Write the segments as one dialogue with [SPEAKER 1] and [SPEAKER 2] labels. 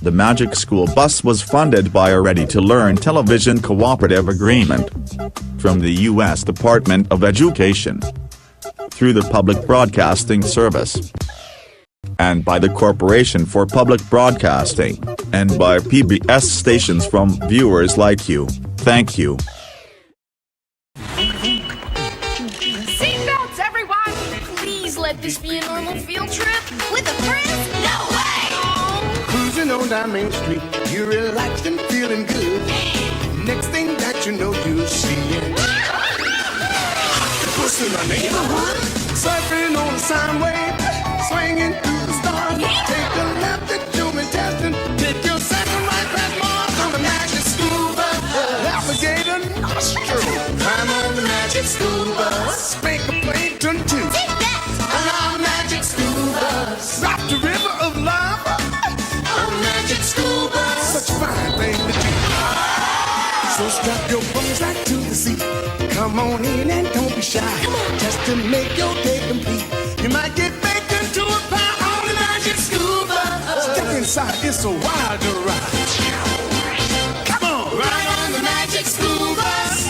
[SPEAKER 1] The Magic School Bus was funded by a Ready-to-Learn television cooperative agreement from the U.S. Department of Education through the Public Broadcasting Service and by the Corporation for Public Broadcasting, and by PBS stations from viewers like you. Thank you.
[SPEAKER 2] Seatbelts, everyone! Please let this be a normal field trip. With a friend? No way!
[SPEAKER 3] Cruising on down Main Street, you're relaxed and feeling good. Next thing that you know, you see it. Puss in the neighborhood, surfing on the sine wave, swinging through the stars. Take a left at Jupiter testing, take your second right past Mars on the Magic School Bus. Alligator nostril, climb on the Magic School Bus. Spank a plankton too, on our Magic School Bus. Drop the river of lava on the Magic School Bus. Such a fine thing to do. So strap your bones right to the seat. Come on in and don't be shy. Just to make your day complete. You might get baked into a pie on the Magic School Bus. Step inside, it's a wild ride. Come on, ride on the Magic School Bus.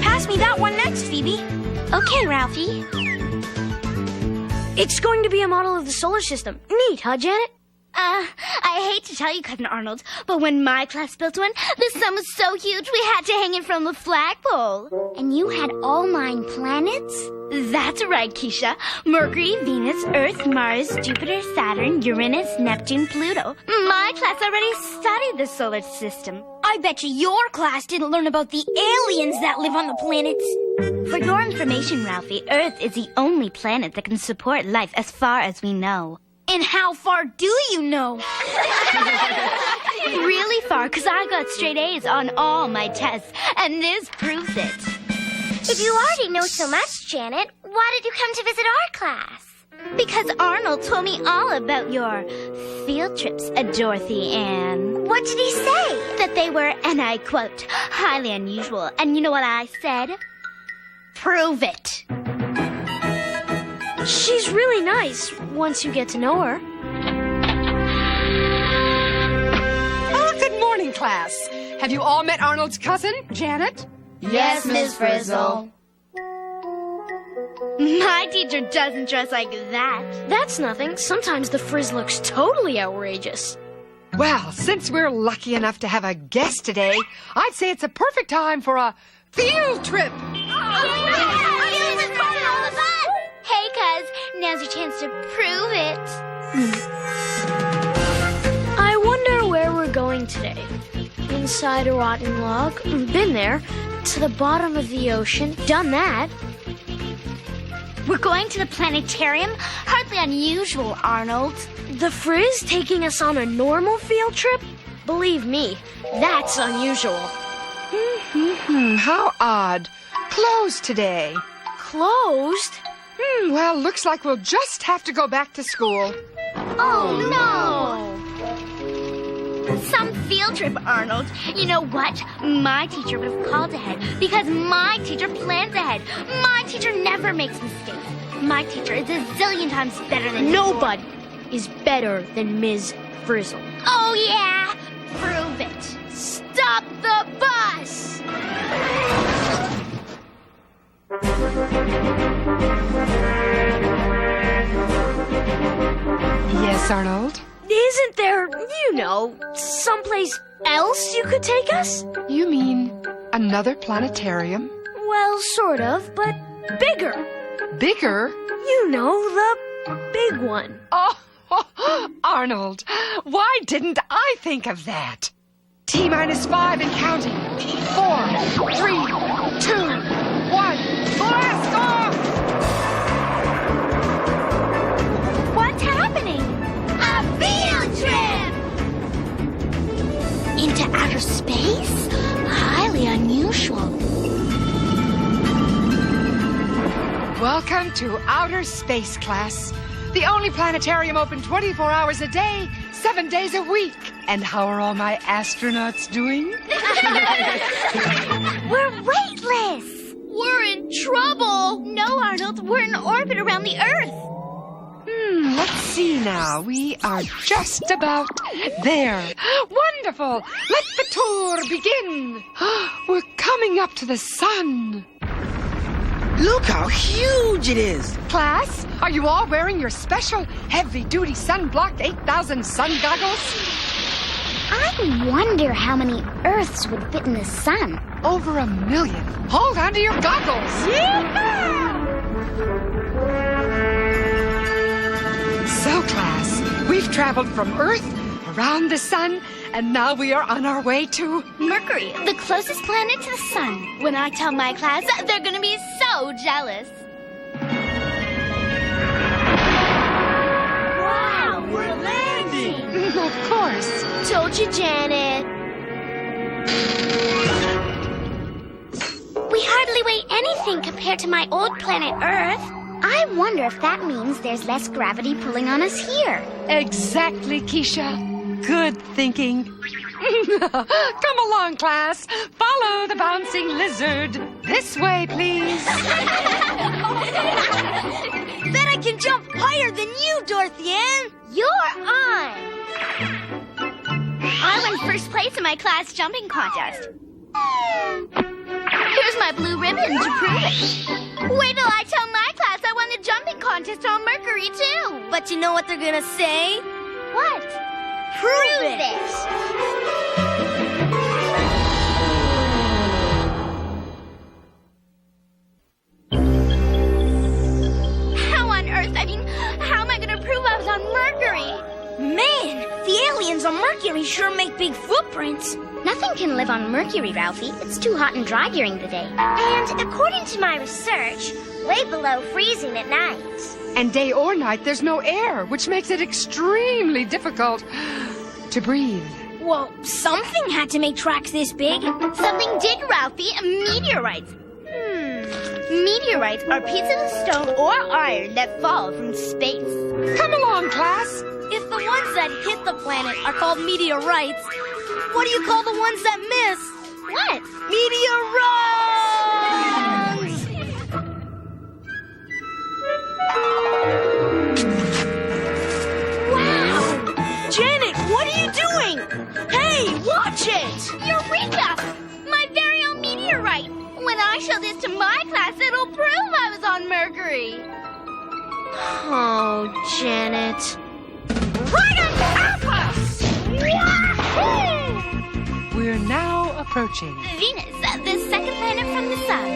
[SPEAKER 4] Pass me that one next, Phoebe. Okay, Ralphie. It's going to be a model of the solar system. Neat, huh, Janet?
[SPEAKER 5] I hate to tell you, Cousin Arnold, but when my class built one, the sun was so huge we had to hang it from the flagpole.
[SPEAKER 4] And you had all 9 planets?
[SPEAKER 5] That's right, Keisha. Mercury, Venus, Earth, Mars, Jupiter, Saturn, Uranus, Neptune, Pluto. My class already studied the solar system.
[SPEAKER 4] I bet you your class didn't learn about the aliens that live on the planets.
[SPEAKER 5] For your information, Ralphie, Earth is the only planet that can support life as far as we know.
[SPEAKER 4] And how far do you know?
[SPEAKER 5] Really far, because I got straight A's on all my tests, and this proves it.
[SPEAKER 6] If you already know so much, Janet, why did you come to visit our class?
[SPEAKER 5] Because Arnold told me all about your field trips, Dorothy Ann.
[SPEAKER 6] What did he say?
[SPEAKER 5] That they were, and I quote, highly unusual. And you know what I said? Prove it.
[SPEAKER 4] She's really nice once you get to know her.
[SPEAKER 2] Oh, good morning, class. Have you all met Arnold's cousin, Janet?
[SPEAKER 5] Yes, Miss Frizzle. My teacher doesn't dress like that.
[SPEAKER 4] That's nothing. Sometimes the frizz looks totally outrageous.
[SPEAKER 2] Well, since we're lucky enough to have a guest today, I'd say it's a perfect time for a field trip.
[SPEAKER 5] Hey, cuz, now's your chance to prove it.
[SPEAKER 4] I wonder where we're going today. Inside a rotten log. Been there. To the bottom of the ocean. Done that.
[SPEAKER 5] We're going to the planetarium? Hardly unusual, Arnold.
[SPEAKER 4] The frizz taking us on a normal field trip? Believe me, that's unusual.
[SPEAKER 2] How odd. Closed today.
[SPEAKER 4] Closed?
[SPEAKER 2] Well, looks like we'll just have to go back to school.
[SPEAKER 5] Oh, no! Some field trip, Arnold. You know what? My teacher would have called ahead because my teacher plans ahead. My teacher never makes mistakes. My teacher is a zillion times better than
[SPEAKER 4] Nobody is better than Ms. Frizzle.
[SPEAKER 5] Oh, yeah? Prove it. Stop the bus!
[SPEAKER 2] Yes, Arnold?
[SPEAKER 4] Isn't there, someplace else you could take us?
[SPEAKER 2] You mean another planetarium?
[SPEAKER 4] Well, sort of, but bigger.
[SPEAKER 2] Bigger?
[SPEAKER 4] You know, the big one.
[SPEAKER 2] Oh, Arnold, why didn't I think of that? T-5 and counting. 4, 3, 2, 1. Blast off!
[SPEAKER 5] What's happening? A field trip! Into outer space? Highly unusual.
[SPEAKER 2] Welcome to outer space, class. The only planetarium open 24 hours a day, 7 days a week. And how are all my astronauts doing?
[SPEAKER 6] We're weightless.
[SPEAKER 5] We're in trouble. No, Arnold, we're in orbit around the Earth.
[SPEAKER 2] Let's see now. We are just about there. Wonderful. Let the tour begin. We're coming up to the sun.
[SPEAKER 7] Look how huge it is.
[SPEAKER 2] Class, are you all wearing your special heavy-duty sunblock 8,000 sun goggles?
[SPEAKER 4] I wonder how many Earths would fit in the sun.
[SPEAKER 2] Over 1 million. Hold on to your goggles. So, class, we've traveled from Earth, around the sun, and now we are on our way to...
[SPEAKER 5] Mercury, the closest planet to the sun. When I tell my class, they're going to be so jealous. Wow, we're landing.
[SPEAKER 2] Of course.
[SPEAKER 6] Told you, Janet. We hardly weigh anything compared to my old planet Earth.
[SPEAKER 4] I wonder if that means there's less gravity pulling on us here.
[SPEAKER 2] Exactly, Keisha. Good thinking. Come along, class. Follow the bouncing lizard. This way, please.
[SPEAKER 5] Bet I can jump higher than you, Dorothy Ann.
[SPEAKER 6] You're on.
[SPEAKER 5] I won first place in my class jumping contest. Here's my blue ribbon to prove it. Wait till I tell my class I won the jumping contest on Mercury, too. But you know what they're gonna say?
[SPEAKER 6] What?
[SPEAKER 5] Prove it. How on earth? I mean, how am I gonna prove I was on Mercury?
[SPEAKER 6] Man, the aliens on Mercury sure make big footprints.
[SPEAKER 4] Nothing can live on Mercury, Ralphie. It's too hot and dry during the day.
[SPEAKER 6] And according to my research, way below freezing at night.
[SPEAKER 2] And day or night, there's no air, which makes it extremely difficult to breathe.
[SPEAKER 6] Well, something had to make tracks this big.
[SPEAKER 5] Something did, Ralphie. Meteorites. Meteorites are pieces of stone or iron that fall from space.
[SPEAKER 2] Come along, class.
[SPEAKER 6] If the ones that hit the planet are called meteorites, what do you call the ones that miss?
[SPEAKER 5] What?
[SPEAKER 6] Meteorites! Wow! Janet, what are you doing? Hey, watch it!
[SPEAKER 5] Eureka! My very own meteorite. When I show this to my class, it'll prove I was on Mercury.
[SPEAKER 4] Oh, Janet.
[SPEAKER 5] Right on top of us!
[SPEAKER 2] We're now approaching.
[SPEAKER 5] Venus, the second planet from the sun.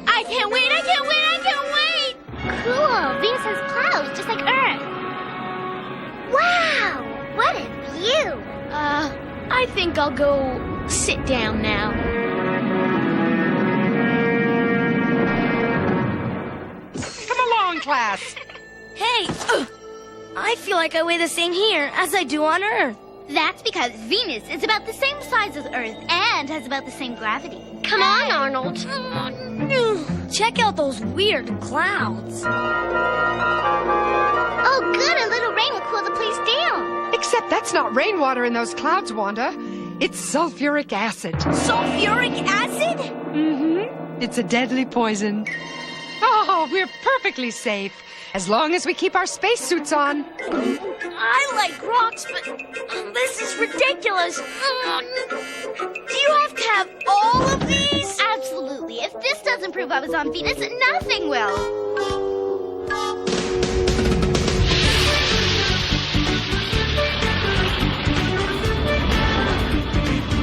[SPEAKER 5] I can't wait, I can't wait, I can't wait!
[SPEAKER 6] Cool, Venus has clouds just like Earth. Wow, what a view!
[SPEAKER 4] I think I'll go sit down now.
[SPEAKER 2] Come along, class.
[SPEAKER 6] Hey, I feel like I weigh the same here as I do on Earth.
[SPEAKER 5] That's because Venus is about the same size as Earth and has about the same gravity.
[SPEAKER 6] Come on, Arnold. Check out those weird clouds. Oh, good, a little rain will cool the place down.
[SPEAKER 2] Except that's not rainwater in those clouds, Wanda. It's sulfuric acid.
[SPEAKER 6] Sulfuric acid?
[SPEAKER 2] Mm-hmm. It's a deadly poison. Oh, we're perfectly safe. As long as we keep our spacesuits on.
[SPEAKER 6] I like rocks, but this is ridiculous. Do you have to have all of these?
[SPEAKER 5] Absolutely. If this doesn't prove I was on Venus, nothing will.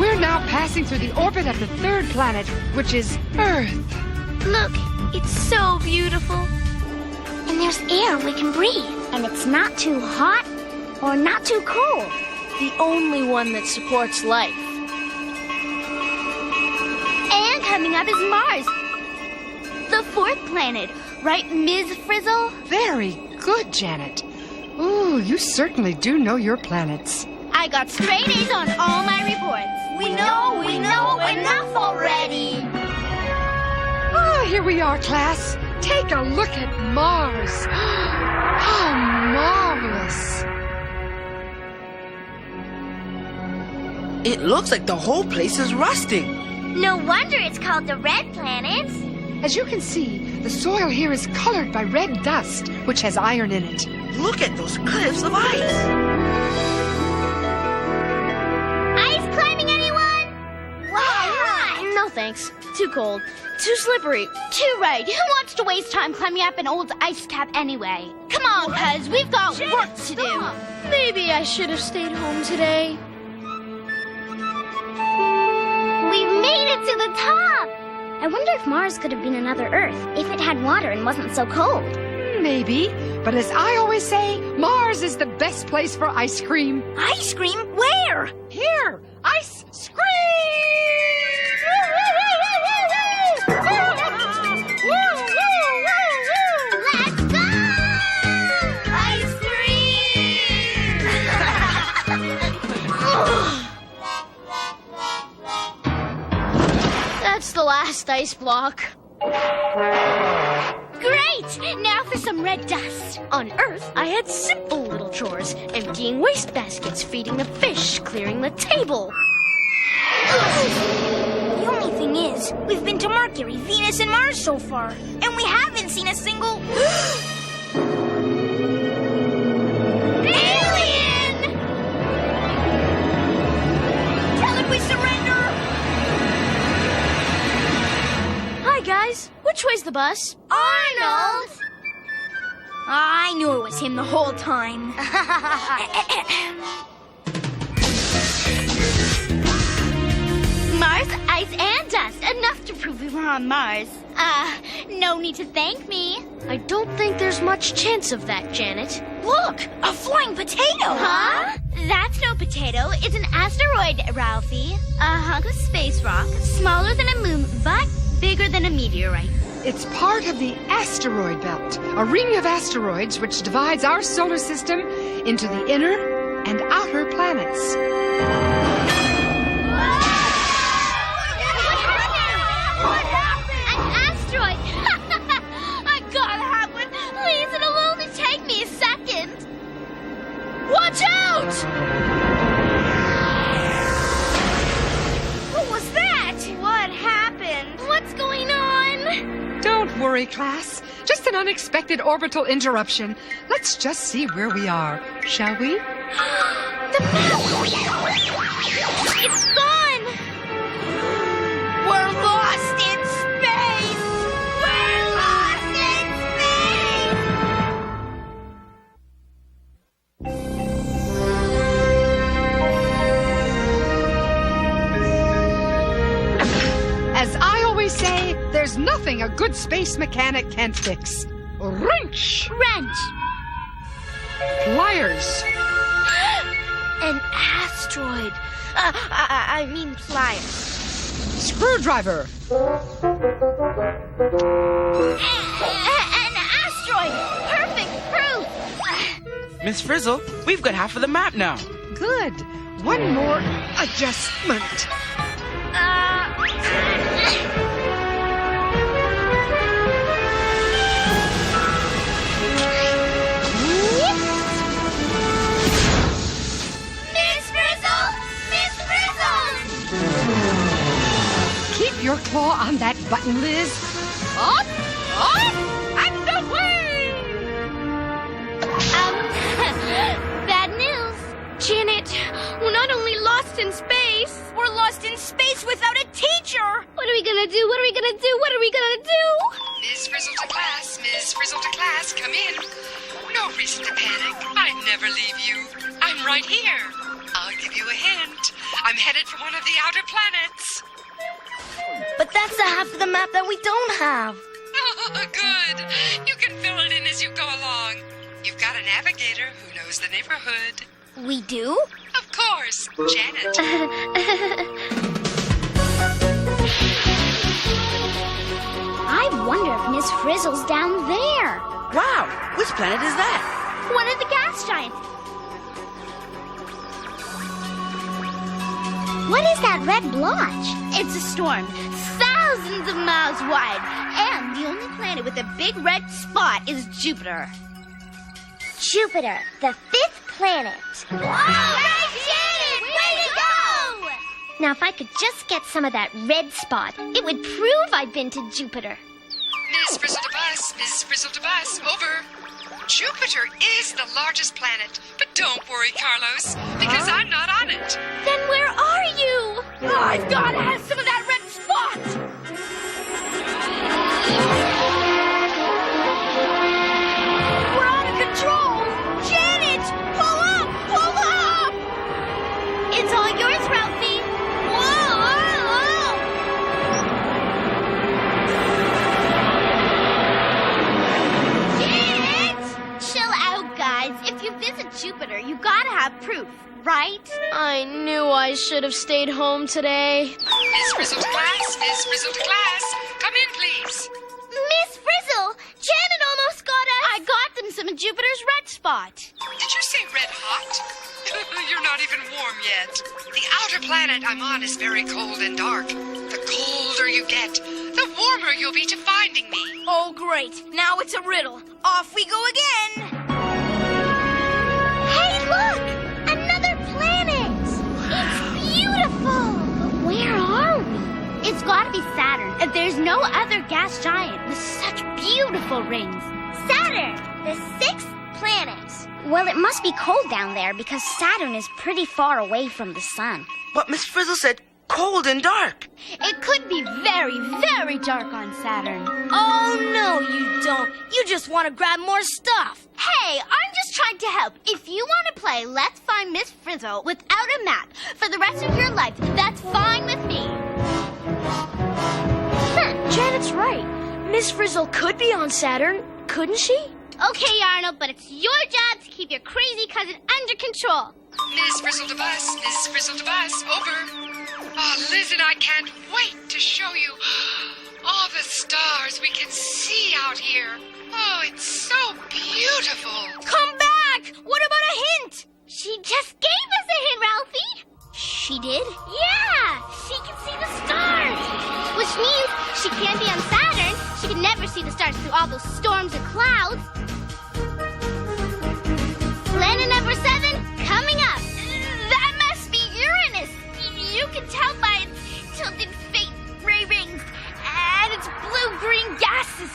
[SPEAKER 2] We're now passing through the orbit of the third planet, which is Earth.
[SPEAKER 6] Look, it's so beautiful. And there's air we can breathe.
[SPEAKER 4] And it's not too hot or not too cold.
[SPEAKER 6] The only one that supports life.
[SPEAKER 5] And coming up is Mars. The fourth planet. Right, Ms. Frizzle?
[SPEAKER 2] Very good, Janet. Ooh, you certainly do know your planets.
[SPEAKER 5] I got straight A's on all my reports. We know enough already.
[SPEAKER 2] Oh, here we are, class. Take a look at Mars. How marvelous.
[SPEAKER 7] It looks like the whole place is rusting.
[SPEAKER 5] No wonder it's called the Red Planet.
[SPEAKER 2] As you can see, the soil here is colored by red dust, which has iron in it.
[SPEAKER 7] Look at those cliffs of ice.
[SPEAKER 5] Ice climbing, anyone? Why?
[SPEAKER 4] No thanks. Too cold. Too slippery.
[SPEAKER 5] Too right. Who wants to waste time climbing up an old ice cap anyway? Come on, cuz. We've got work to do.
[SPEAKER 4] Maybe I should have stayed home today.
[SPEAKER 5] We've made it to the top. I wonder if Mars could have been another Earth if it had water and wasn't so cold.
[SPEAKER 2] Maybe, but as I always say, Mars is the best place for ice cream.
[SPEAKER 6] Ice cream? Where?
[SPEAKER 2] Here, ice scream!
[SPEAKER 5] Let's go! Ice cream!
[SPEAKER 4] That's the last ice block.
[SPEAKER 5] Great! Now for some red dust.
[SPEAKER 4] On Earth, I had simple little chores. Emptying waste baskets, feeding the fish, clearing the table.
[SPEAKER 6] The only thing is, we've been to Mercury, Venus, and Mars so far, and we haven't seen a single...
[SPEAKER 5] Alien!
[SPEAKER 6] Tell it we surrender!
[SPEAKER 4] Hi, guys. Which way's the bus?
[SPEAKER 5] Arnold!
[SPEAKER 6] I knew it was him the whole time.
[SPEAKER 5] Mars, ice, and dust. Enough to prove we were on Mars. No need to thank me.
[SPEAKER 4] I don't think there's much chance of that, Janet.
[SPEAKER 6] Look, a flying potato!
[SPEAKER 5] Huh? That's no potato. It's an asteroid, Ralphie. A hunk of space rock, smaller than a moon, but bigger than a meteorite.
[SPEAKER 2] It's part of the asteroid belt, a ring of asteroids which divides our solar system into the inner and outer planets.
[SPEAKER 5] What happened? An asteroid! I gotta have one. Please, it'll only take me a second.
[SPEAKER 4] Watch out!
[SPEAKER 6] What was that?
[SPEAKER 5] What happened? What's going on?
[SPEAKER 2] Don't worry, class. Just an unexpected orbital interruption. Let's just see where we are, shall we?
[SPEAKER 5] The map! It's gone!
[SPEAKER 6] We're lost in space!
[SPEAKER 5] We're lost in space!
[SPEAKER 2] As I always say, there's nothing a good space mechanic can't fix. Wrench!
[SPEAKER 5] Wrench!
[SPEAKER 2] Pliers!
[SPEAKER 4] An asteroid. I mean pliers.
[SPEAKER 2] Screwdriver!
[SPEAKER 5] An asteroid! Perfect proof!
[SPEAKER 7] Miss Frizzle, we've got half of the map now.
[SPEAKER 2] Good. One more adjustment.
[SPEAKER 5] Miss Frizzle! Miss Frizzle!
[SPEAKER 2] Keep your claw on that button, Liz. Up, and away!
[SPEAKER 5] Bad news.
[SPEAKER 4] Janet, we're not only lost in space.
[SPEAKER 6] We're lost in space without a teacher!
[SPEAKER 5] What are we gonna do? What are we gonna do? What are we gonna do?
[SPEAKER 8] Miss Frizzle to class, Miss Frizzle to class, come in. No reason to panic. I'd never leave you. I'm right here. I'll give you a hint. I'm headed for one of the outer planets.
[SPEAKER 6] But that's the half of the map that we don't have.
[SPEAKER 8] Oh, good. You can fill it in as you go along. You've got a navigator who knows the neighborhood.
[SPEAKER 6] We do?
[SPEAKER 8] Of course, Janet.
[SPEAKER 5] I wonder if Miss Frizzle's down there.
[SPEAKER 7] Wow, which planet is that?
[SPEAKER 5] One of the gas giants. What is that red blotch? It's a storm, thousands of miles wide, and the only planet with a big red spot is Jupiter. Jupiter, the fifth planet. Whoa, Janet! Way to go! Now, if I could just get some of that red spot, it would prove I've been to Jupiter.
[SPEAKER 8] Miss Frizzle to Bus, Miss Frizzle to Bus, over. Jupiter is the largest planet, but don't worry, Carlos, because I'm not on it.
[SPEAKER 5] Then where are you?
[SPEAKER 6] I've got to have some of that red spot. We're out of control. Janet, pull up, pull up.
[SPEAKER 5] It's all yours, Ralphie. Chill out, guys. If you visit Jupiter, you gotta have proof, right?
[SPEAKER 4] I knew I should have stayed home today.
[SPEAKER 8] Miss Frizzle to class, Miss Frizzle to class. Come in, please.
[SPEAKER 5] Miss Frizzle, Janet almost got us. I got them some of Jupiter's red spot.
[SPEAKER 8] Did you say red hot? You're not even warm yet. The outer planet I'm on is very cold and dark. The colder you get, the warmer you'll be to finding me.
[SPEAKER 6] Oh, great. Now it's a riddle. Off we go again.
[SPEAKER 5] Hey, look! Another planet! It's beautiful! But where are we? It's gotta be Saturn. There's no other gas giant with such beautiful rings. Saturn! The 6th planet. Well, it must be cold down there because Saturn is pretty far away from the sun.
[SPEAKER 7] But Miss Frizzle said cold and dark.
[SPEAKER 5] It could be very, very dark on Saturn.
[SPEAKER 6] Oh, no, you don't. You just want to grab more stuff.
[SPEAKER 5] Hey, I'm just trying to help. If you want to play Let's Find Miss Frizzle without a map for the rest of your life, that's fine with me.
[SPEAKER 4] Janet's right. Miss Frizzle could be on Saturn, couldn't she?
[SPEAKER 5] Okay, Arnold, but it's your job to keep your crazy cousin under control.
[SPEAKER 8] Miss Frizzle to Bus, Miss Frizzle to Bus, over. Oh, Liz and I can't wait to show you all the stars we can see out here. Oh, it's so beautiful.
[SPEAKER 6] Come back. What about a hint?
[SPEAKER 5] She just gave us a hint, Ralphie.
[SPEAKER 6] She did?
[SPEAKER 5] Yeah, she can see the stars. Which means she can't be on Saturn. She can never see the stars through all those storms and clouds. Planet number 7, coming up.
[SPEAKER 6] That must be Uranus.
[SPEAKER 5] You can tell by its tilted faint gray rings and its blue-green gases.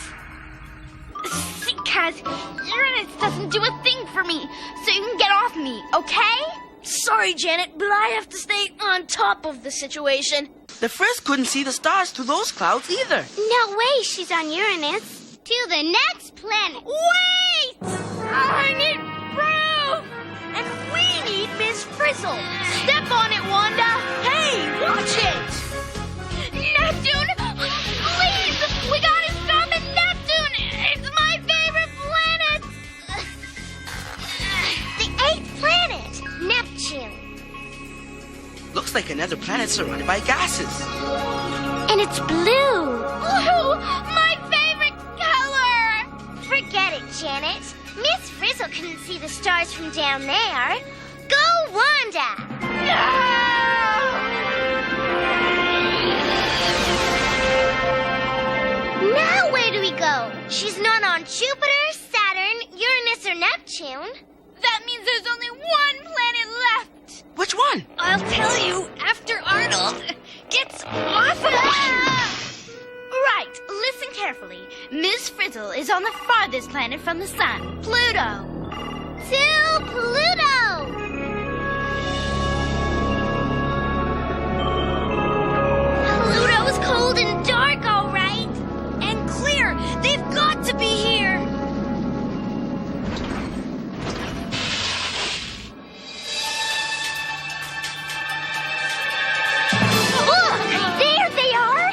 [SPEAKER 5] Because Uranus doesn't do a thing for me, so you can get off me, okay?
[SPEAKER 4] Sorry, Janet, but I have to stay on top of the situation.
[SPEAKER 7] The Frizz couldn't see the stars through those clouds either.
[SPEAKER 5] No way she's on Uranus. To the next planet.
[SPEAKER 6] Wait! I need proof!
[SPEAKER 4] And we need Miss Frizzle.
[SPEAKER 6] Step on it, Wanda! Hey, watch it!
[SPEAKER 5] Neptune! Please! We gotta stop at Neptune! It's my favorite planet! The 8th planet, Neptune.
[SPEAKER 7] Looks like another planet surrounded by gases.
[SPEAKER 5] And it's blue. Blue! My favorite color! Forget it, Janet. Miss Frizzle couldn't see the stars from down there. Go, Wanda! Now where do we go? She's not on Jupiter, Saturn, Uranus, or Neptune.
[SPEAKER 6] That means there's only one planet left.
[SPEAKER 7] Which one?
[SPEAKER 6] I'll tell you after Arnold gets off of
[SPEAKER 5] Right, listen carefully. Miss Frizzle is on the farthest planet from the sun, Pluto. To Pluto! Pluto's cold and dark, all right.
[SPEAKER 6] and clear. They've got to be here.
[SPEAKER 5] Look, there they are.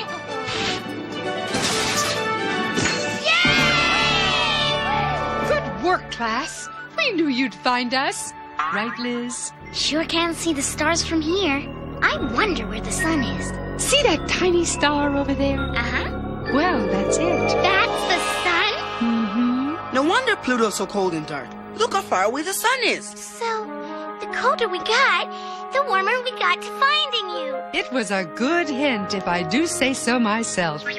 [SPEAKER 5] Yay!
[SPEAKER 2] Good work, class. We knew you'd find us. Right, Liz?
[SPEAKER 5] Sure can't see the stars from here. I wonder where the sun is.
[SPEAKER 2] See that tiny star over there?
[SPEAKER 5] Uh-huh.
[SPEAKER 2] Well, that's it.
[SPEAKER 5] That's the sun?
[SPEAKER 2] Mm-hmm.
[SPEAKER 7] No wonder Pluto's so cold and dark. Look how far away the sun is.
[SPEAKER 5] So, the colder we got, the warmer we got to finding you.
[SPEAKER 2] It was a good hint, if I do say so myself.
[SPEAKER 5] I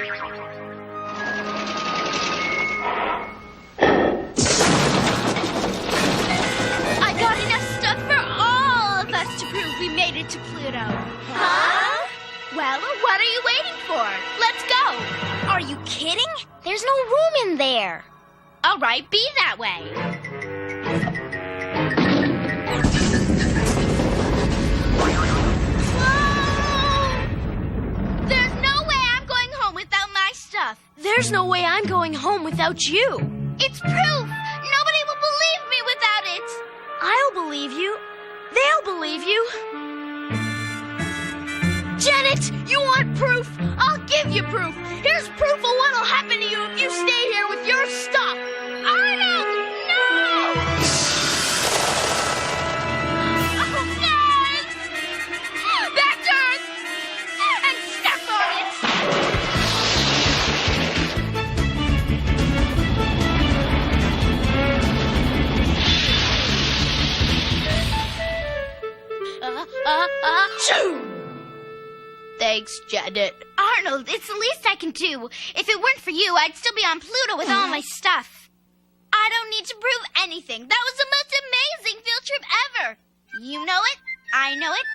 [SPEAKER 5] got enough stuff for all of us to prove we made it to Pluto. Huh? are you waiting for? Let's go.
[SPEAKER 4] Are you kidding? There's no room in there.
[SPEAKER 5] All right, be that way. Whoa! There's no way I'm going home without my stuff.
[SPEAKER 4] There's no way I'm going home without you.
[SPEAKER 5] It's proof. Nobody will believe me without it.
[SPEAKER 4] I'll believe you. They'll believe you. Janet, you want proof?
[SPEAKER 5] I'll give you proof. Here's proof of what'll happen to you if you stay here with your stuff. Arnold, no! Oh, thanks! Back to Earth! And step on it! Shoo! Thanks, Janet. Arnold, it's the least I can do. If it weren't for you, I'd still be on Pluto with all my stuff. I don't need to prove anything. That was the most amazing field trip ever. You know it. I know it.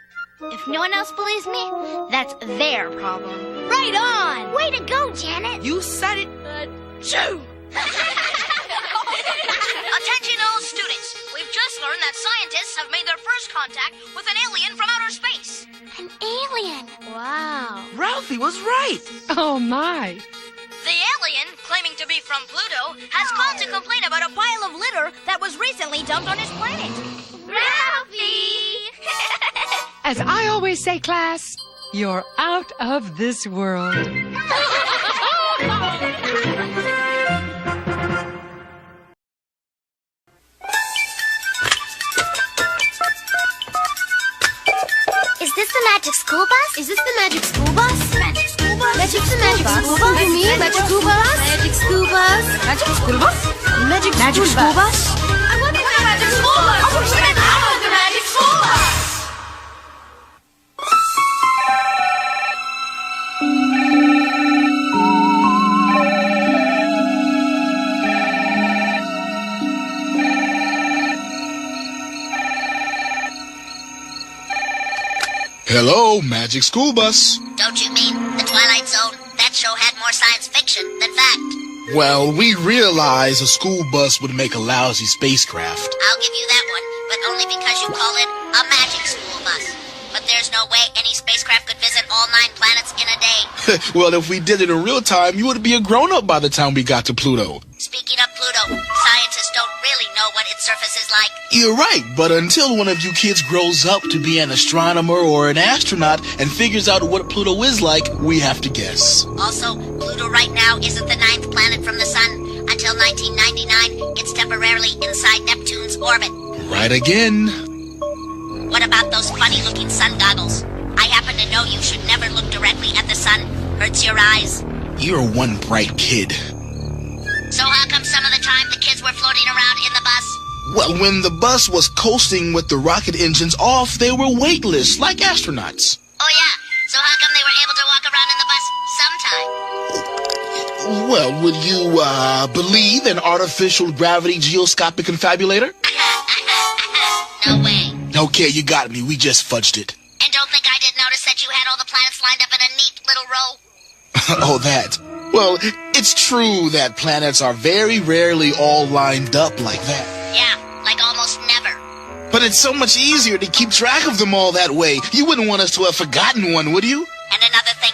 [SPEAKER 5] If no one else believes me, that's their problem.
[SPEAKER 4] Right on!
[SPEAKER 5] Way to go, Janet.
[SPEAKER 7] You said it.
[SPEAKER 5] Shoo!
[SPEAKER 6] Attention all students. We've just learned that scientists have made their first contact with an alien from outer space.
[SPEAKER 5] An alien.
[SPEAKER 4] Wow.
[SPEAKER 7] Ralphie was right.
[SPEAKER 2] Oh, my.
[SPEAKER 6] The alien, claiming to be from Pluto, has called to complain about a pile of litter that was recently dumped on his planet.
[SPEAKER 5] Ralphie!
[SPEAKER 2] As I always say, class, you're out of this world.
[SPEAKER 4] Is this the magic school bus? Is this the magic school bus?
[SPEAKER 5] Magic school bus.
[SPEAKER 4] Magic the magic school bus? You mean magic school bus? Magic school bus?
[SPEAKER 7] Magic school bus?
[SPEAKER 4] Magic school bus?
[SPEAKER 5] I want to play magic school bus. I want the magic school bus.
[SPEAKER 9] Hello, Magic School Bus.
[SPEAKER 6] Don't you mean the Twilight Zone? That show had more science fiction than fact.
[SPEAKER 9] Well, we realize a school bus would make a lousy spacecraft.
[SPEAKER 6] I'll give you that one, but only because you call it a magic school bus. But there's no way any spacecraft could visit all 9 planets in a day.
[SPEAKER 9] Well, if we did it in real time, you would be a grown-up by the time we got to Pluto.
[SPEAKER 6] Speaking of Pluto, scientists don't really know what its surface is like.
[SPEAKER 9] You're right, but until one of you kids grows up to be an astronomer or an astronaut and figures out what Pluto is like, we have to guess.
[SPEAKER 6] Also, Pluto right now isn't the 9th planet from the sun. Until 1999, it's temporarily inside Neptune's orbit.
[SPEAKER 9] Right again.
[SPEAKER 6] What about those funny-looking sun goggles? I happen to know you should never look directly at the sun. Hurts your eyes.
[SPEAKER 9] You're one bright kid.
[SPEAKER 6] So how come some of the time the kids were floating around in the bus?
[SPEAKER 9] Well, when the bus was coasting with the rocket engines off, they were weightless, like astronauts.
[SPEAKER 6] Oh yeah, so how come they were able to walk around in the bus sometime?
[SPEAKER 9] Well, would you, believe an artificial gravity geoscopic confabulator?
[SPEAKER 6] No way.
[SPEAKER 9] Okay, you got me. We just fudged it.
[SPEAKER 6] And don't think I didn't notice that you had all the planets lined up in a neat little row.
[SPEAKER 9] Oh, that. Well, it's true that planets are very rarely all lined up like that.
[SPEAKER 6] Yeah, like almost never.
[SPEAKER 9] But it's so much easier to keep track of them all that way. You wouldn't want us to have forgotten one, would you?
[SPEAKER 6] And another thing,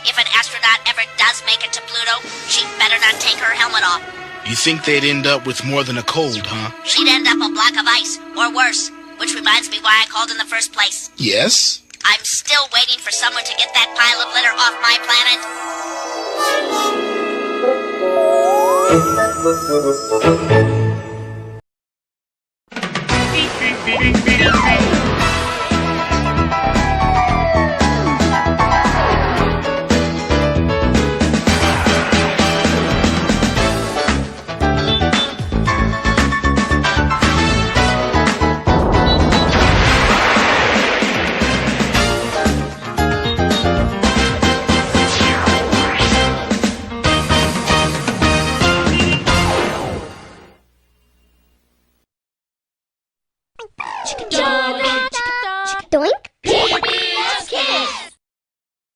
[SPEAKER 6] if an astronaut ever does make it to Pluto, she'd better not take her helmet off.
[SPEAKER 9] You think they'd end up with more than a cold, huh?
[SPEAKER 6] She'd end up a block of ice, or worse. Which reminds me why I called in the first place.
[SPEAKER 9] Yes?
[SPEAKER 6] I'm still waiting for someone to get that pile of litter off my planet.
[SPEAKER 4] Doink,